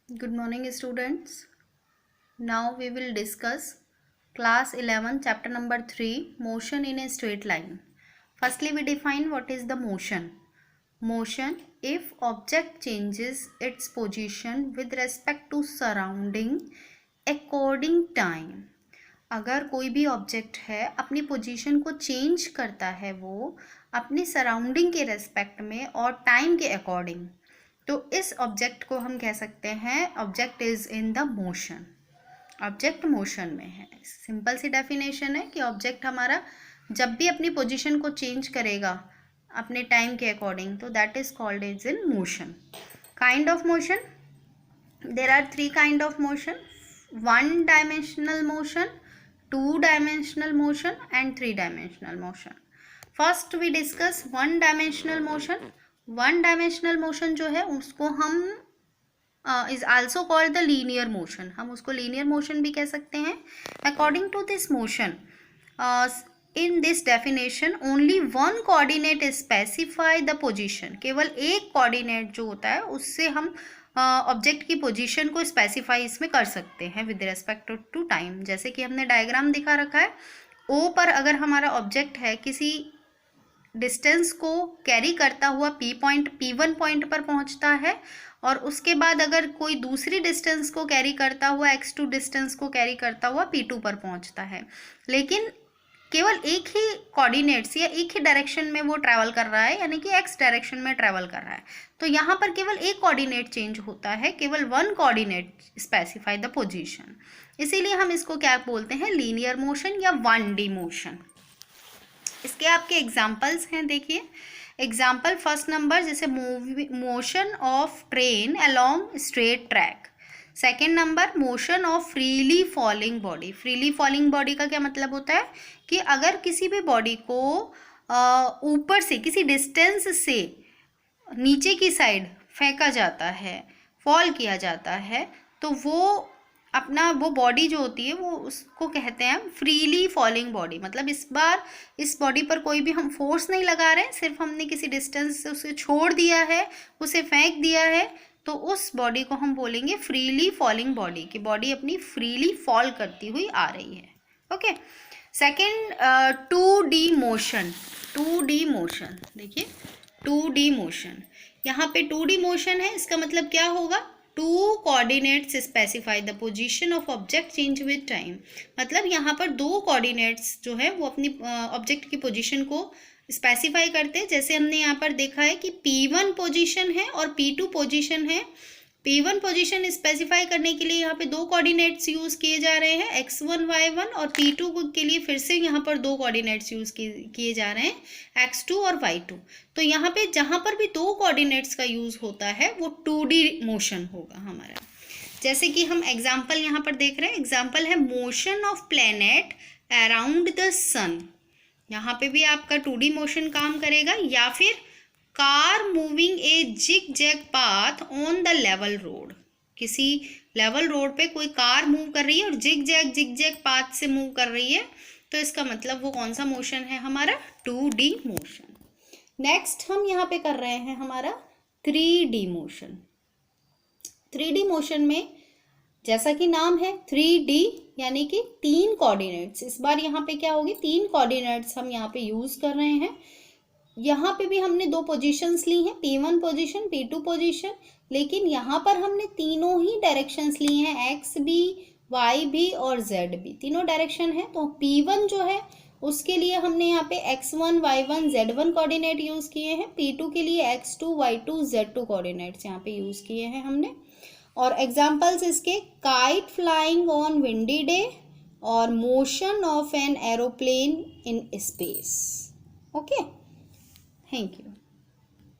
Good morning, students. Now we will discuss class 11 chapter number 3 motion in a straight line. Firstly, we define what is the motion. Motion, if object changes its position with respect to surrounding according time. अगर कोई भी object है अपनी position को change करता है वो अपनी सराउंडिंग के रेस्पेक्ट में और टाइम के अकॉर्डिंग, तो इस ऑब्जेक्ट को हम कह सकते हैं object is in the motion. Object motion में है। सिंपल सी डेफिनेशन है कि ऑब्जेक्ट हमारा जब भी अपनी पोजीशन को चेंज करेगा अपने टाइम के अकॉर्डिंग, तो that is called is in motion. Kind of motion, there are 3 kind of motion: 1 dimensional motion, 2 dimensional motion and 3 dimensional motion. First we discuss 1 dimensional motion. 1 dimensional motion जो है उसको हम is also called the linear motion. हम उसको linear motion भी कह सकते हैं। According to this motion, in this definition only 1 coordinate specify the position. केवल एक कोऑर्डिनेट जो होता है उससे हम ऑब्जेक्ट की पोजीशन को स्पेसिफाई इसमें कर सकते हैं विद रिस्पेक्ट टू टाइम। जैसे कि हमने डायग्राम दिखा रखा है, ओ पर अगर हमारा ऑब्जेक्ट है किसी डिस्टेंस को कैरी करता हुआ पी पॉइंट P1 पॉइंट पर पहुंचता है, और उसके बाद अगर कोई दूसरी डिस्टेंस को कैरी करता हुआ x2 डिस्टेंस को कैरी करता हुआ P2 पर पहुंचता है, लेकिन केवल एक ही कोऑर्डिनेट्स या एक ही डायरेक्शन में वो ट्रैवल कर रहा है, यानी कि x डायरेक्शन में ट्रैवल कर रहा है, तो यहाँ पर केवल एक कोऑर्डिनेट चेंज होता है, केवल 1 कोऑर्डिनेट स्पेसिफाई द पोजीशन। इसीलिए हम इसको क्या बोलते हैं, लीनियर मोशन या 1D मोशन। इसके आपके एग्जाम्पल्स हैं, देखिए एग्जाम्पल फर्स्ट नंबर, जैसे motion of train along straight track. Second number, motion of freely falling body. Freely falling body का क्या मतलब होता है कि अगर किसी भी बॉडी को ऊपर से किसी डिस्टेंस से नीचे की साइड फेंका जाता है, फॉल किया जाता है, तो वो अपना वो बॉडी जो होती है वो उसको कहते हैं हम फ्रीली फॉलिंग बॉडी। मतलब इस बार इस बॉडी पर कोई भी हम फोर्स नहीं लगा रहे हैं, सिर्फ हमने किसी डिस्टेंस से उसे छोड़ दिया है, उसे फेंक दिया है, तो उस बॉडी को हम बोलेंगे फ्रीली फॉलिंग बॉडी, कि बॉडी अपनी फ्रीली फॉल करती हुई आ रही है। Okay. Second, 2D motion. 2D motion, देखिए 2D मोशन, यहाँ पे 2D मोशन है, इसका मतलब क्या होगा, 2 coordinates specify the position of object change with time. मतलब यहाँ पर 2 कोऑर्डिनेट्स जो है वो अपनी ऑब्जेक्ट की पोजीशन को स्पेसिफाई करते हैं। जैसे हमने यहाँ पर देखा है कि P1 पोजीशन है और P2 पोजीशन है। P1 पोजीशन स्पेसिफाई करने के लिए यहाँ पे 2 कोऑर्डिनेट्स यूज़ किए जा रहे हैं, x1 y1, और P2 के लिए फिर से यहाँ पर 2 कोऑर्डिनेट्स यूज़ किए जा रहे हैं, x2 और y2। तो यहाँ पे जहाँ पर भी 2 कोऑर्डिनेट्स का यूज़ होता है वो 2D मोशन होगा हमारा। जैसे कि हम एग्जाम्पल यहाँ पर देख रहे हैं, एग्जाम्पल है motion of planet around the sun. यहाँ पे भी आपका 2D मोशन काम करेगा। या फिर car moving a zig zag path on the level road. किसी लेवल रोड पे कोई कार मूव कर रही है और जिग जैग पाथ से मूव कर रही है, तो इसका मतलब वो कौन सा मोशन है हमारा, 2D मोशन। नेक्स्ट हम यहाँ पे कर रहे हैं हमारा 3D मोशन। 3D मोशन में जैसा कि नाम है 3D, यानी कि 3 कोऑर्डिनेट्स। इस बार यहाँ पे क्या होगी, 3 कोऑर्डिनेट्स हम यहाँ पे यूज कर रहे हैं। यहाँ पे भी हमने 2 पोजीशंस ली हैं, P1 पोजीशन, P2 पोजीशन, लेकिन यहाँ पर हमने तीनों ही डायरेक्शंस ली हैं, एक्स भी, वाई भी और जेड भी, तीनों डायरेक्शन है। तो P1 जो है उसके लिए हमने यहाँ पे x1 y1 z1 coordinate use किए हैं, P2 के लिए x2 y2 z2 कोऑर्डिनेट्स यहाँ पे यूज किए हैं हमने। और एग्जाम्पल्स इसके, kite flying on windy day और motion of an aeroplane in space. Okay, thank you.